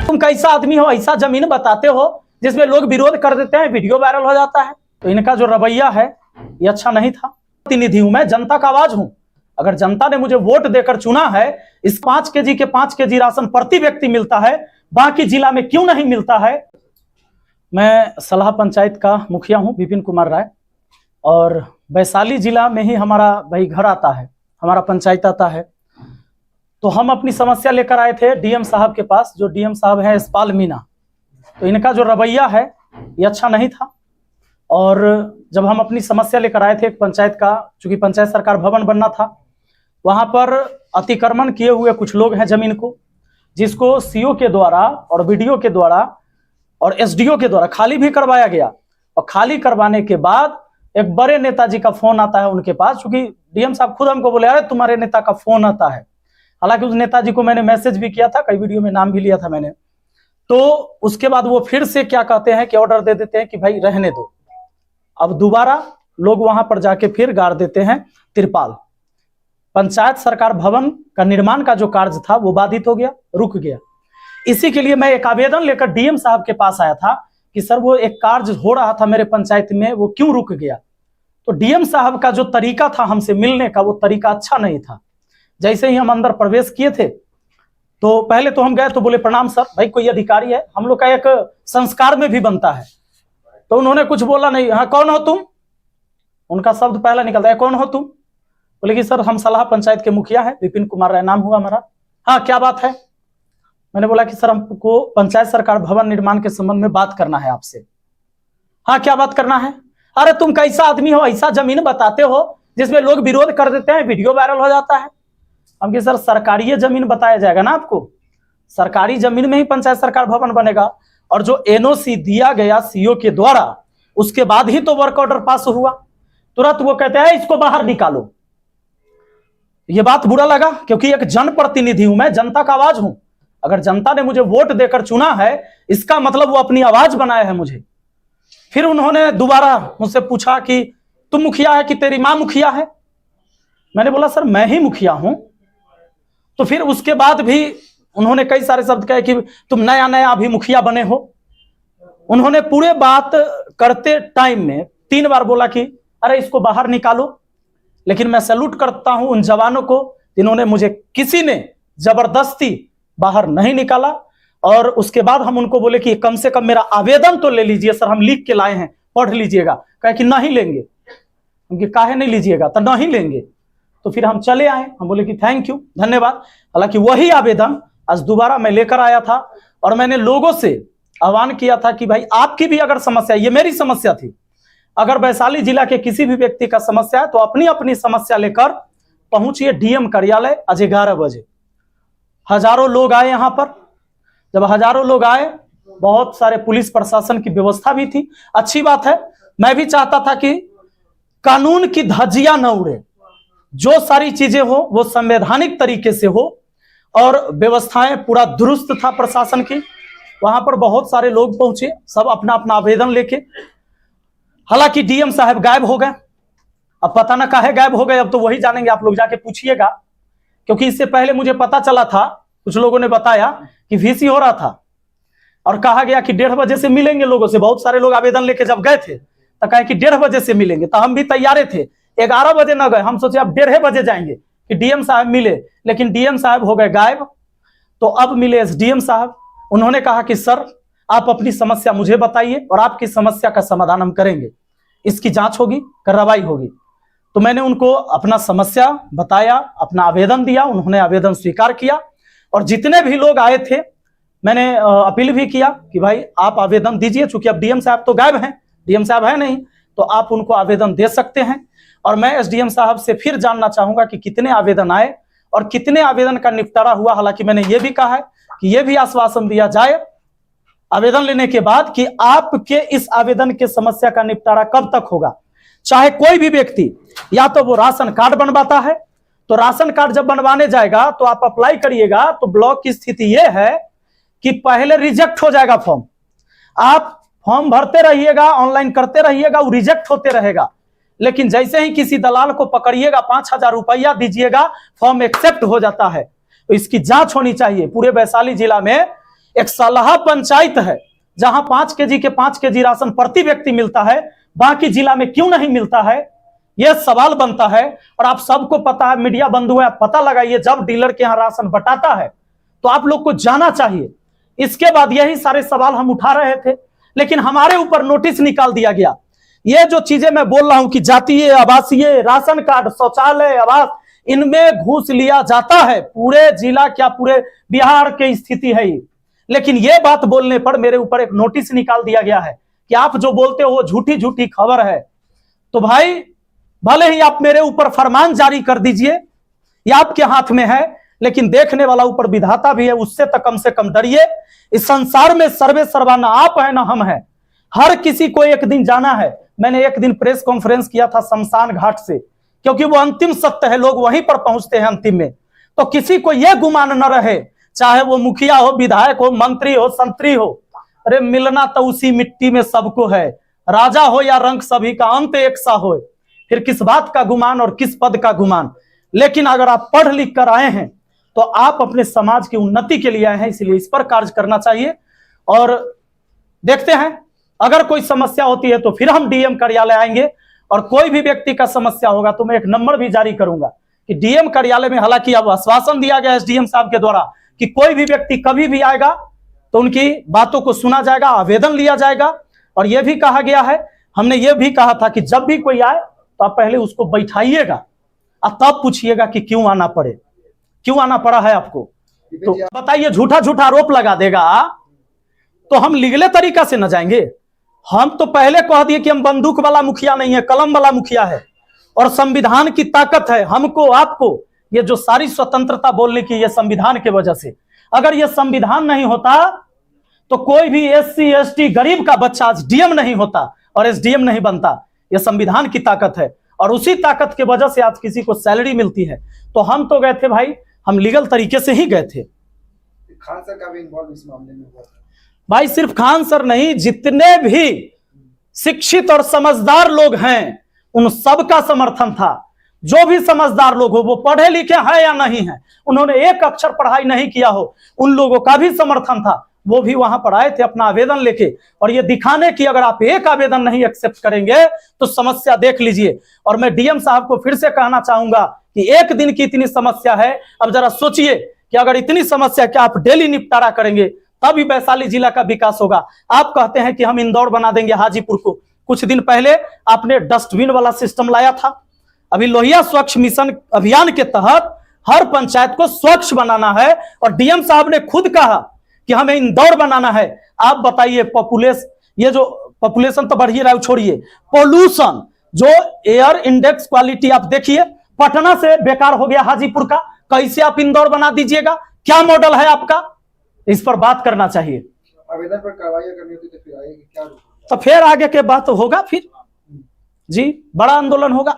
तुम कैसा आदमी हो, ऐसा जमीन बताते हो जिसमें लोग विरोध कर देते हैं, वीडियो वायरल हो जाता है। तो इनका जो रवैया है ये अच्छा नहीं था। प्रतिनिधि हूं मैं, जनता का आवाज हूं। अगर जनता ने मुझे वोट देकर चुना है, इस 5 केजी के 5 केजी राशन प्रति व्यक्ति मिलता है, बाकी जिला में क्यों नहीं मिलता है। मैं सलाह पंचायत का मुखिया हूं, विपिन कुमार राय, और वैशाली जिला में ही हमारा भाई घर आता है, हमारा पंचायत आता है। तो हम अपनी समस्या लेकर आए थे डीएम साहब के पास, जो डीएम साहब है यशपाल मीणा। तो इनका जो रवैया है ये अच्छा नहीं था। और जब हम अपनी समस्या लेकर आए थे एक पंचायत का, चूंकि पंचायत सरकार भवन बनना था, वहां पर अतिक्रमण किए हुए कुछ लोग हैं जमीन को, जिसको सीओ के द्वारा और बीडीओ के द्वारा और एसडीओ के द्वारा खाली भी करवाया गया। और खाली करवाने के बाद एक बड़े नेताजी का फोन आता है उनके पास, क्योंकि डीएम साहब खुद हमको बोले अरे तुम्हारे नेता का फोन आता है। हालांकि उस नेताजी को मैंने मैसेज भी किया था, कई वीडियो में नाम भी लिया था मैंने। तो उसके बाद वो फिर से क्या कहते हैं कि ऑर्डर दे देते हैं कि भाई रहने दो। अब दोबारा लोग वहां पर जाके फिर गाड़ देते हैं तिरपाल। पंचायत सरकार भवन का निर्माण का जो कार्य था वो बाधित हो गया, रुक गया। इसी के लिए मैं एक आवेदन लेकर डीएम साहब के पास आया था कि सर वो एक कार्य हो रहा था मेरे पंचायत में, वो क्यों रुक गया। तो डीएम साहब का जो तरीका था हमसे मिलने का, वो तरीका अच्छा नहीं था। जैसे ही हम अंदर प्रवेश किए थे तो पहले तो हम गए तो बोले प्रणाम सर, भाई कोई अधिकारी है, हम लोग का एक संस्कार में भी बनता है। तो उन्होंने कुछ बोला नहीं। हाँ कौन हो तुम, उनका शब्द पहला निकलता है कौन हो तुम। बोले कि सर हम सलाह पंचायत के मुखिया हैं, विपिन कुमार राय नाम हुआ हमारा। हाँ क्या बात है। मैंने बोला कि सर हमको पंचायत सरकार भवन निर्माण के संबंध में बात करना है आपसे। हाँ क्या बात करना है। अरे तुम कैसा आदमी हो, ऐसा जमीन बताते हो जिसमें लोग विरोध कर देते हैं, वीडियो वायरल हो जाता है। हम कि सर सरकारी जमीन बताया जाएगा ना आपको, सरकारी जमीन में ही पंचायत सरकार भवन बनेगा। और जो एनओसी दिया गया सीओ के द्वारा, उसके बाद ही तो वर्क ऑर्डर पास हुआ। तुरंत वो कहते हैं इसको बाहर निकालो। ये बात बुरा लगा, क्योंकि एक जनप्रतिनिधि हूं मैं, जनता का आवाज हूं। अगर जनता ने मुझे वोट देकर चुना है, इसका मतलब वो अपनी आवाज बनाया है मुझे। फिर उन्होंने दोबारा मुझसे पूछा कि तुम मुखिया है कि तेरी मां मुखिया है। मैंने बोला सर मैं ही मुखिया हूं। तो फिर उसके बाद भी उन्होंने कई सारे शब्द कहे कि तुम नया नया अभी मुखिया बने हो। उन्होंने पूरे बात करते टाइम में 3 बार बोला कि अरे इसको बाहर निकालो। लेकिन मैं सैल्यूट करता हूं उन जवानों को जिन्होंने मुझे, किसी ने जबरदस्ती बाहर नहीं निकाला। और उसके बाद हम उनको बोले कि कम से कम मेरा आवेदन तो ले लीजिए सर, हम लिख के लाए हैं, पढ़ लीजिएगा। कहे कि नहीं लेंगे। उनकी काहे नहीं लीजिएगा, तो नहीं लेंगे। तो फिर हम चले आए, हम बोले कि थैंक यू, धन्यवाद। हालांकि वही आवेदन आज दोबारा मैं लेकर आया था और मैंने लोगों से आह्वान किया था कि भाई आपकी भी अगर समस्या, ये मेरी समस्या थी, अगर वैशाली जिला के किसी भी व्यक्ति का समस्या है तो अपनी अपनी समस्या लेकर पहुंचिए डीएम कार्यालय आज 11 बजे। हजारों लोग आए यहां पर। जब हजारों लोग आए, बहुत सारे पुलिस प्रशासन की व्यवस्था भी थी, अच्छी बात है। मैं भी चाहता था कि कानून की धज्जियां न उड़े, जो सारी चीजें हो वो संवैधानिक तरीके से हो, और व्यवस्थाएं पूरा दुरुस्त था प्रशासन की। वहां पर बहुत सारे लोग पहुंचे, सब अपना अपना आवेदन लेके। हालांकि डीएम साहब गायब हो गए। अब पता ना काहे गायब हो गए, अब तो वही जानेंगे, आप लोग जाके पूछिएगा। क्योंकि इससे पहले मुझे पता चला था, कुछ लोगों ने बताया कि वीसी हो रहा था और कहा गया कि 1:30 बजे से मिलेंगे लोगों से। बहुत सारे लोग आवेदन लेके जब गए थे तो कहे कि 1:30 बजे से मिलेंगे। तो हम भी तैयारे थे, 11 बजे न गए, हम सोचे अब 1:30 बजे जाएंगे कि डीएम साहब मिले। लेकिन डीएम साहब हो गए गायब। तो अब मिले एसडीएम साहब। उन्होंने कहा कि सर आप अपनी समस्या मुझे बताइए और आपकी समस्या का समाधान हम करेंगे, इसकी जांच होगी, कार्रवाई होगी। तो मैंने उनको अपना समस्या बताया, अपना आवेदन दिया, उन्होंने आवेदन स्वीकार किया। और जितने भी लोग आए थे मैंने अपील भी किया कि भाई आप आवेदन दीजिए, चूंकि अब डीएम साहब तो गायब हैं, डीएम साहब है नहीं, तो आप उनको आवेदन दे सकते हैं। और मैं एसडीएम साहब से फिर जानना चाहूंगा कि कितने आवेदन आए और कितने आवेदन का निपटारा हुआ। हालांकि मैंने ये भी कहा है कि ये भी आश्वासन दिया जाए आवेदन लेने के बाद कि आपके इस आवेदन के समस्या का निपटारा कब तक होगा। चाहे कोई भी व्यक्ति, या तो वो राशन कार्ड बनवाता है, तो राशन कार्ड जब बनवाने जाएगा तो आप अप्लाई करिएगा, तो ब्लॉक की स्थिति यह है कि पहले रिजेक्ट हो जाएगा फॉर्म। आप फॉर्म भरते रहिएगा, ऑनलाइन करते रहिएगा, वो रिजेक्ट होते रहेगा। लेकिन जैसे ही किसी दलाल को पकड़िएगा, 5,000 रुपया दीजिएगा, फॉर्म एक्सेप्ट हो जाता है। तो इसकी जांच होनी चाहिए। पूरे वैशाली जिला में एक सलाहा पंचायत है जहां 5 केजी के 5 केजी राशन प्रति व्यक्ति मिलता है, बाकी जिला में क्यों नहीं मिलता है? यह सवाल बनता है। और आप सबको पता है, मीडिया बंधु है, आप पता लगाइए, जब डीलर के यहां राशन बटाता है तो आप लोग को जाना चाहिए। इसके बाद यही सारे सवाल हम उठा रहे थे, लेकिन हमारे ऊपर नोटिस निकाल दिया गया। ये जो चीजें मैं बोल रहा हूं कि जातीय, आवासीय, राशन कार्ड, शौचालय, आवास, इनमें घूस लिया जाता है। पूरे जिला क्या पूरे बिहार की स्थिति है ये। लेकिन ये बात बोलने पर मेरे ऊपर एक नोटिस निकाल दिया गया है कि आप जो बोलते हो वो झूठी झूठी खबर है। तो भाई भले ही आप मेरे ऊपर फरमान जारी कर दीजिए, ये आपके हाथ में है, लेकिन देखने वाला ऊपर विधाता भी है, उससे तो कम से कम डरिए। इस संसार में सर्वे सर्वा ना आप है ना हम है, हर किसी को एक दिन जाना है। मैंने एक दिन प्रेस कॉन्फ्रेंस किया था शमशान घाट से, क्योंकि वो अंतिम सत्य है, लोग वहीं पर पहुंचते हैं अंतिम में। तो किसी को यह गुमान न रहे, चाहे वो मुखिया हो, विधायक हो, मंत्री हो, संतरी हो, अरे मिलना तो उसी मिट्टी में सबको है। राजा हो या रंक, सभी का अंत एक सा हो। फिर किस बात का गुमान और किस पद का गुमान? लेकिन अगर आप पढ़ लिख कर आए हैं तो आप अपने समाज की उन्नति के लिए आए हैं, इसलिए इस पर कार्य करना चाहिए। और देखते हैं, अगर कोई समस्या होती है तो फिर हम डीएम कार्यालय आएंगे, और कोई भी व्यक्ति का समस्या होगा तो मैं एक नंबर भी जारी करूंगा कि डीएम कार्यालय में, हालांकि अब आश्वासन दिया गया एसडीएम साहब के द्वारा कि कोई भी व्यक्ति कभी भी आएगा तो उनकी बातों को सुना जाएगा, आवेदन लिया जाएगा। और यह भी कहा गया है, हमने यह भी कहा था कि जब भी कोई आए तो आप पहले उसको बैठाइएगा और तब पूछिएगा कि क्यों आना पड़े, क्यों आना पड़ा है आपको। तो बताइए, झूठा झूठा आरोप लगा देगा तो हम लीगल तरीका से न जाएंगे। हम तो पहले कह दिए कि हम बंदूक वाला मुखिया नहीं है, कलम वाला मुखिया है, और संविधान की ताकत है हमको आपको। ये जो सारी स्वतंत्रता बोलने की, ये संविधान की वजह से। अगर ये संविधान नहीं होता तो कोई भी एससी एसटी गरीब का बच्चा आज डीएम नहीं होता और एसडीएम नहीं बनता। ये संविधान की ताकत है, और उसी ताकत की वजह से आज किसी को सैलरी मिलती है। तो हम तो गए थे भाई, हम लीगल तरीके से ही गए थे। खान सर का भी इन्वॉल्व इस मामले में हुआ भाई, सिर्फ खान सर नहीं, जितने भी शिक्षित और समझदार लोग हैं उन सबका समर्थन था। जो भी समझदार लोग हो, वो पढ़े लिखे हैं या नहीं है, उन्होंने एक अक्षर पढ़ाई नहीं किया हो, उन लोगों का भी समर्थन था। वो भी वहां पर आए थे अपना आवेदन लेके, और ये दिखाने की अगर आप एक आवेदन नहीं एक्सेप्ट करेंगे तो समस्या देख लीजिए। और मैं डीएम साहब को फिर से कहना चाहूंगा कि एक दिन की इतनी समस्या है, अब जरा सोचिए कि अगर इतनी समस्या कि आप डेली निपटारा करेंगे तभी वैशाली जिला का विकास होगा। आप कहते हैं कि हम इंदौर बना देंगे हाजीपुर को। कुछ दिन पहले आपने डस्टबिन वाला सिस्टम लाया था। अभी लोहिया स्वच्छ मिशन अभियान के तहत हर पंचायत को स्वच्छ बनाना है, और डीएम साहब ने खुद कहा कि हमें इंदौर बनाना है। आप बताइए, ये जो पॉपुलेशन तो बढ़ ही रहा है, छोड़िए पोल्यूशन, जो एयर इंडेक्स क्वालिटी आप देखिए, पटना से बेकार हो गया हाजीपुर का, कैसे आप इंदौर बना दीजिएगा? क्या मॉडल है आपका? इस पर बात करना चाहिए। आवेदन पर कार्रवाई करनी होती तो फिर आगे क्या? तो फिर आगे के बात होगा, फिर जी बड़ा आंदोलन होगा।